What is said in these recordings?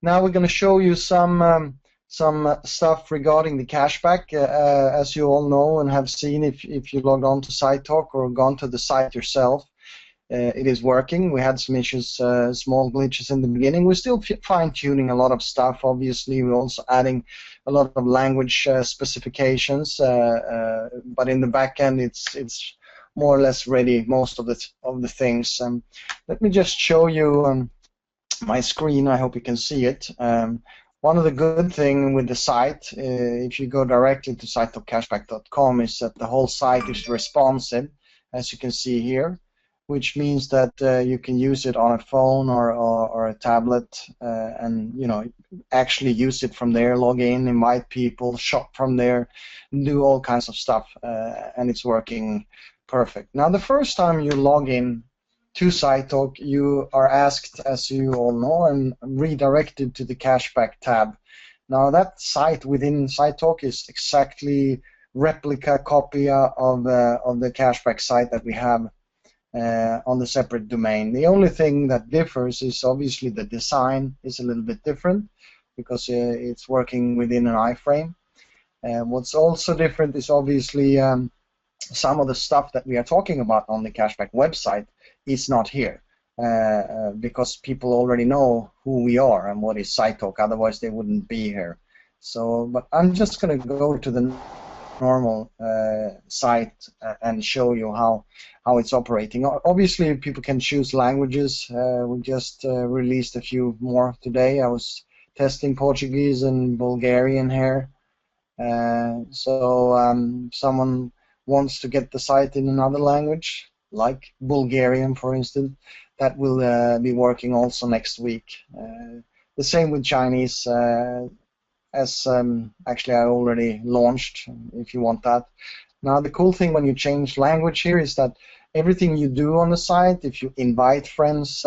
Now we're going to show you some stuff regarding the cashback. As you all know and have seen, if you logged on to Sitetalk or gone to the site yourself, it is working. We had some issues, small glitches in the beginning. We're still fine-tuning a lot of stuff. Obviously, we're also adding a lot of language specifications, but in the back end, it's more or less ready. Most of the things. Let me just show you my screen. I hope you can see it. One of the good things with the site, if you go directly to sitetalkcashback.com, is that the whole site is responsive, as you can see here, which means that you can use it on a phone or a tablet, and actually use it from there, log in, invite people, shop from there, do all kinds of stuff, and it's working perfect. Now, the first time you log in to Sitetalk, you are asked, as you all know, and redirected to the Cashback tab. Now, that site within Sitetalk is exactly replica copy of the Cashback site that we have on the separate domain. The only thing that differs is obviously the design is a little bit different because it's working within an iframe. What's also different is obviously some of the stuff that we are talking about on the Cashback website is not here because people already know who we are and what is Sitetalk. Otherwise, they wouldn't be here. So, but I'm just going to go to the normal site and show you how it's operating. Obviously, people can choose languages. We just released a few more today. I was testing Portuguese and Bulgarian here. So someone wants to get the site in another language, like Bulgarian, for instance, that will be working also next week. The same with Chinese. As actually I already launched, if you want that. Now, the cool thing when you change language here is that everything you do on the site, if you invite friends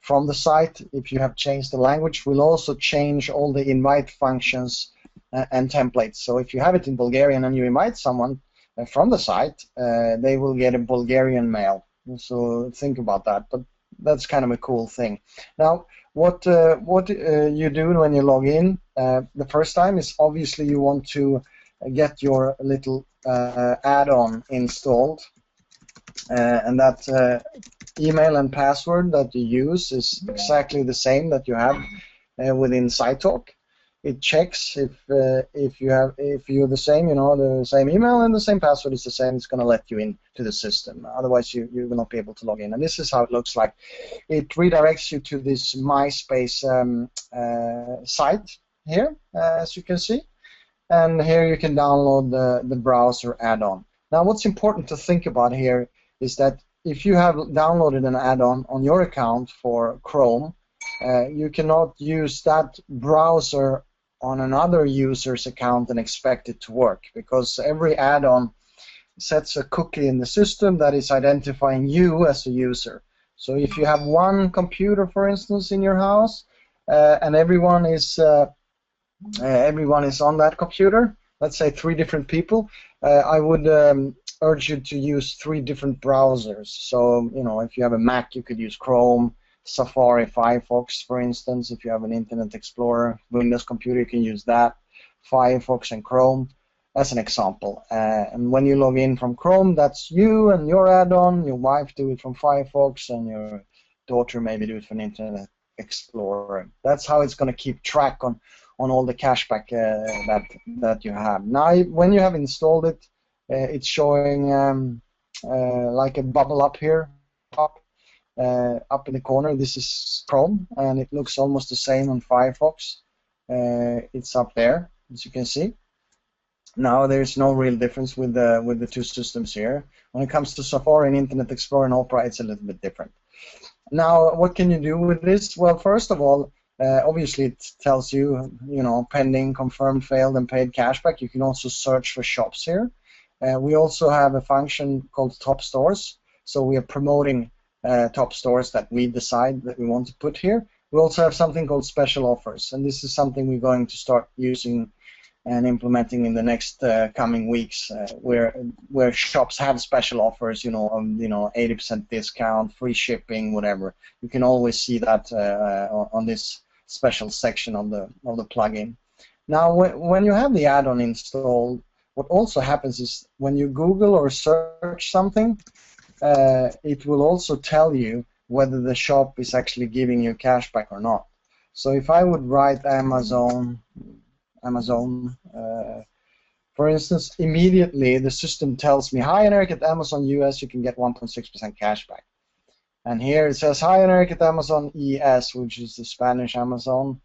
from the site, if you have changed the language, will also change all the invite functions and templates. So if you have it in Bulgarian and you invite someone from the site, they will get a Bulgarian mail. So think about that. But that's kind of a cool thing. Now, what you do when you log in the first time is obviously you want to get your little add-on installed, and that email and password that you use is exactly the same that you have within Sitetalk. It checks if you're the same, the same email and the same password is the same. It's going to let you into the system. Otherwise, you will not be able to log in. And this is how it looks like. It redirects you to this MySpace site here, as you can see. And here you can download the browser add-on. Now, what's important to think about here is that if you have downloaded an add-on on your account for Chrome, you cannot use that browser on another user's account and expect it to work, because every add-on sets a cookie in the system that is identifying you as a user. So if you have one computer, for instance, in your house, and everyone is on that computer, let's say 3 different people, I would urge you to use 3 different browsers. So, if you have a Mac, you could use Chrome, Safari, Firefox, for instance. If you have an Internet Explorer, Windows computer, you can use that, Firefox and Chrome, as an example. And when you log in from Chrome, that's you and your add-on. Your wife do it from Firefox, and your daughter maybe do it from Internet Explorer. That's how it's going to keep track on all the cashback that you have. Now, when you have installed it, it's showing like a bubble up here, up in the corner. This is Chrome, and it looks almost the same on Firefox. It's up there, as you can see. Now, there's no real difference with the 2 systems here. When it comes to Safari and Internet Explorer and Opera, it's a little bit different. Now, what can you do with this? Well, first of all, obviously it tells you, pending, confirmed, failed, and paid cashback. You can also search for shops here. We also have a function called Top Stores, so we are promoting top stores that we decide that we want to put here. We also have something called special offers, and this is something we're going to start using and implementing in the next coming weeks, where shops have special offers, 80% discount, free shipping, whatever. You can always see that on this special section of the plugin. Now, when you have the add-on installed, what also happens is when you Google or search something, it will also tell you whether the shop is actually giving you cashback or not. So if I would write Amazon, for instance, immediately the system tells me, "Hi, Eric, at Amazon US, you can get 1.6% cashback." And here it says, "Hi, Eric, at Amazon ES," which is the Spanish Amazon.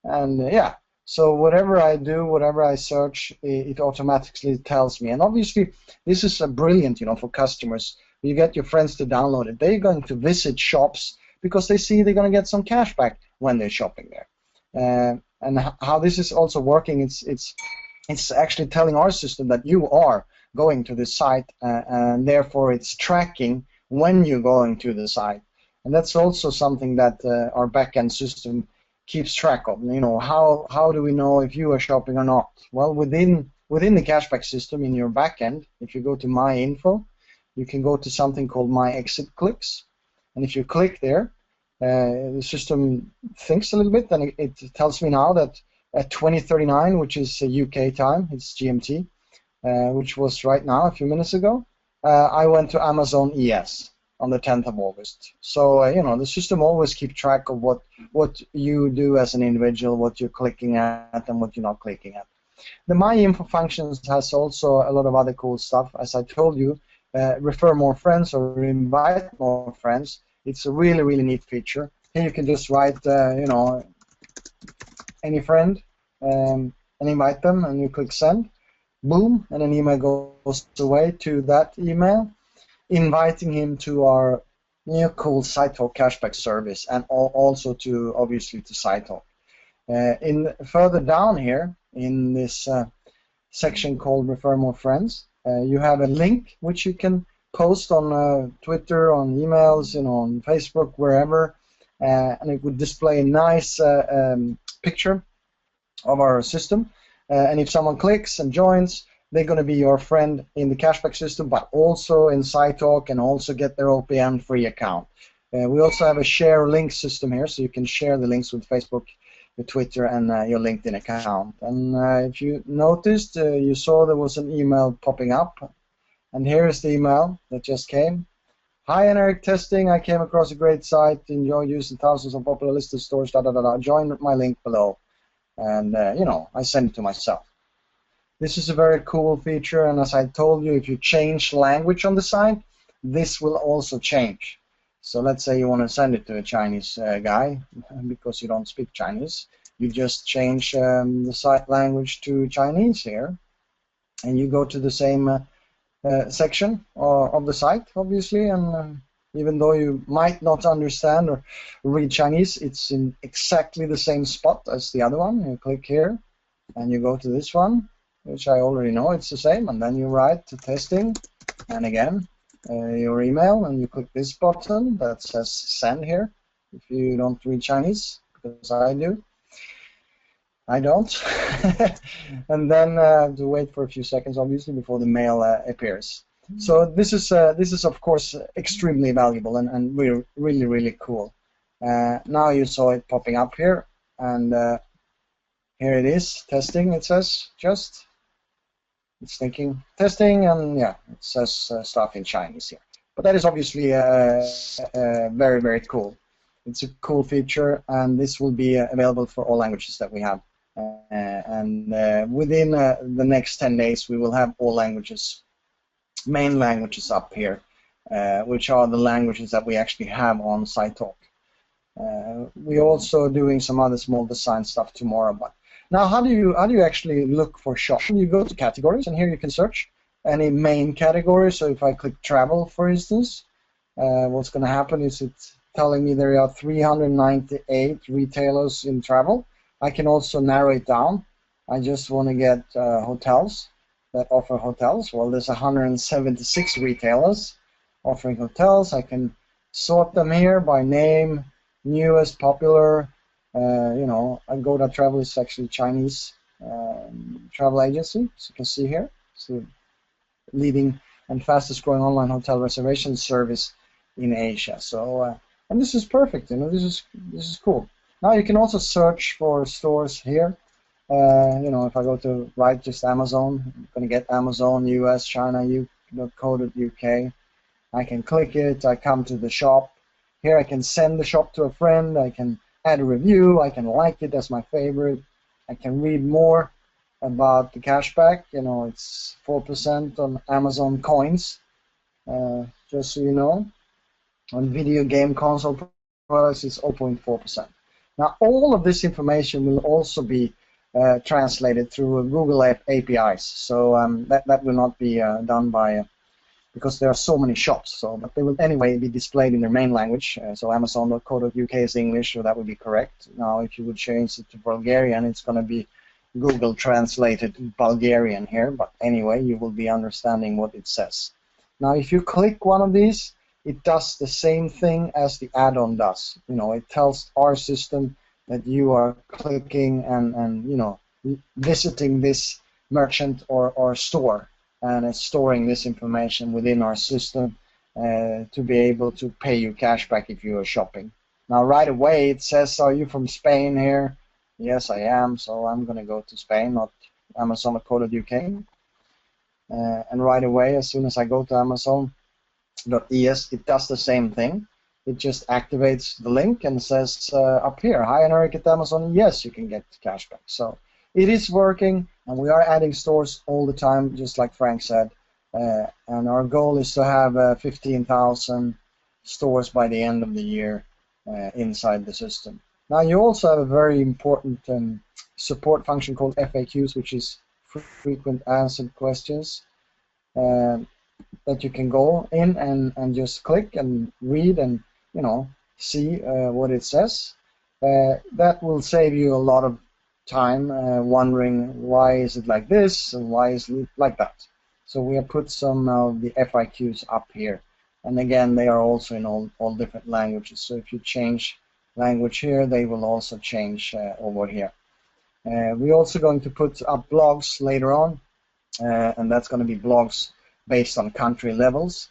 And yeah, so whatever I do, whatever I search, it automatically tells me. And obviously, this is brilliant, for customers. You get your friends to download it. They're going to visit shops because they see they're going to get some cash back when they're shopping there. And how this is also working, it's actually telling our system that you are going to the site, and therefore it's tracking when you're going to the site. And that's also something that our backend system keeps track of. How do we know if you are shopping or not? Well, within the cashback system in your backend, if you go to My Info, you can go to something called My Exit Clicks, and if you click there, the system thinks a little bit, and it tells me now that at 20:39, which is UK time, it's GMT, which was right now, a few minutes ago, I went to Amazon ES on the 10th of August. So, the system always keeps track of what you do as an individual, what you're clicking at, and what you're not clicking at. The My Info functions has also a lot of other cool stuff. As I told you, refer more friends or invite more friends. It's a really, really neat feature. Here you can just write, any friend and invite them, and you click send. Boom, and an email goes away to that email, inviting him to our new cool Sitetalk cashback service, and also to, obviously, to Sitetalk. Further down here in this section called Refer More Friends, you have a link which you can post on Twitter, on emails, on Facebook, wherever, and it would display a nice picture of our system. And if someone clicks and joins, they're going to be your friend in the cashback system, but also in Sitetalk, and also get their OPN free account. We also have a share link system here, so you can share the links with Facebook, your Twitter, and your LinkedIn account. And if you noticed, you saw there was an email popping up, and here is the email that just came. "Hi, Eric, testing. I came across a great site. Enjoy using thousands of popular listed stores. Join my link below." And I send it to myself. This is a very cool feature, and as I told you, if you change language on the site, this will also change. So let's say you want to send it to a Chinese guy because you don't speak Chinese. You just change the site language to Chinese here, and you go to the same section of the site, obviously, and even though you might not understand or read Chinese, it's in exactly the same spot as the other one. You click here, and you go to this one, which I already know it's the same, and then you write to testing, and again, your email, and you click this button that says send here, if you don't read Chinese, because I do. I don't. And then to wait for a few seconds, obviously, before the mail appears. So this is of course extremely valuable and really, really, really cool. Now you saw it popping up here, and here it is, testing. It says it's thinking testing, and yeah, it says stuff in Chinese here. But that is obviously very, very cool. It's a cool feature, and this will be available for all languages that we have. And within the next 10 days, we will have all languages, main languages up here, which are the languages that we actually have on Sitetalk. We're also doing some other small design stuff tomorrow. But now, how do you actually look for shops? You go to categories, and here you can search any main category. So if I click travel, for instance, what's going to happen is it's telling me there are 398 retailers in travel. I can also narrow it down. I just want to get hotels that offer hotels. Well, there's 176 retailers offering hotels. I can sort them here by name, newest, popular. Agoda Travel is actually Chinese travel agency, as you can see here. It's the leading and fastest growing online hotel reservation service in Asia. So, and this is perfect. This is cool. Now you can also search for stores here. You know, if I go to write just Amazon, I'm going to get Amazon US China UK. I can click it, I come to the shop. Here I can send the shop to a friend, I can add a review, I can like it as my favorite, I can read more about the cashback. You know, it's 4% on Amazon coins, just so you know. On video game console products, it's 0.4%. Now, all of this information will also be translated through Google APIs, so that will not be done by because there are so many shops. So, but they will anyway be displayed in their main language. So Amazon.co.uk is English, so that would be correct. Now, if you would change it to Bulgarian, it's going to be Google translated Bulgarian here. But anyway, you will be understanding what it says. Now, if you click one of these, it does the same thing as the add-on does. You know, it tells our system that you are clicking and you know, visiting this merchant or store, and it's storing this information within our system to be able to pay you cashback if you are shopping. Now, right away, it says, are you from Spain here? Yes, I am, so I'm going to go to Spain, not Amazon.co.uk. And right away, as soon as I go to Amazon.es, it does the same thing. It just activates the link and says up here, hi, Eric at Amazon, yes, you can get cashback. So it is working, and we are adding stores all the time, just like Frank said. And our goal is to have 15,000 stores by the end of the year inside the system. Now, you also have a very important support function called FAQs, which is frequent answered questions, that you can go in and just click and read and, you know, see what it says. That will save you a lot of time wondering why is it like this and why is it like that. So we have put some of the FAQs up here, and again, they are also in all different languages. So if you change language here, they will also change over here. We're also going to put up blogs later on, and that's going to be blogs based on country levels,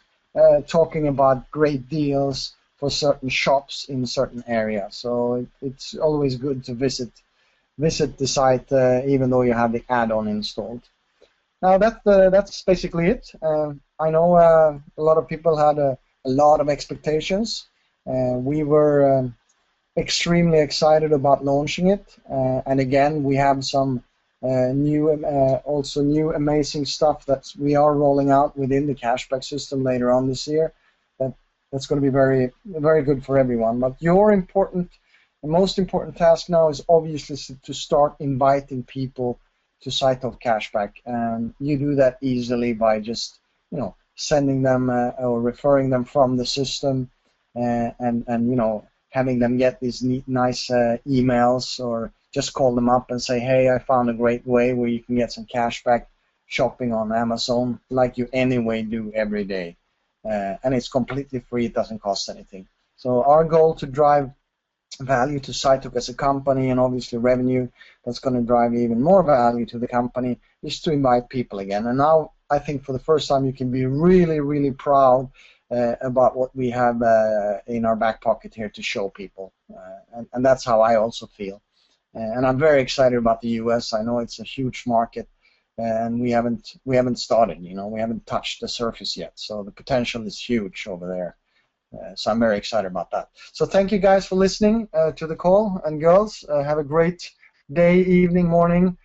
talking about great deals for certain shops in certain areas. So it's always good to visit the site even though you have the add-on installed. Now that's basically it. I know a lot of people had a lot of expectations. We were extremely excited about launching it, and again, we have some new amazing stuff that we are rolling out within the cashback system later on this year. That's going to be very, very good for everyone. But the most important task now is obviously to start inviting people to Sitetalk Cashback, and you do that easily by just, you know, sending them or referring them from the system, and you know, having them get these nice emails, or just call them up and say, hey, I found a great way where you can get some cashback shopping on Amazon like you anyway do every day. And it's completely free, it doesn't cost anything. So our goal to drive value to Sitetalk as a company, and obviously revenue that's going to drive even more value to the company, is to invite people again. And now I think for the first time you can be really, really proud about what we have in our back pocket here to show people. And that's how I also feel. And I'm very excited about the US. I know it's a huge market, and we haven't started. You know, we haven't touched the surface yet. So the potential is huge over there. So I'm very excited about that. So thank you guys for listening to the call, and girls, have a great day, evening, morning,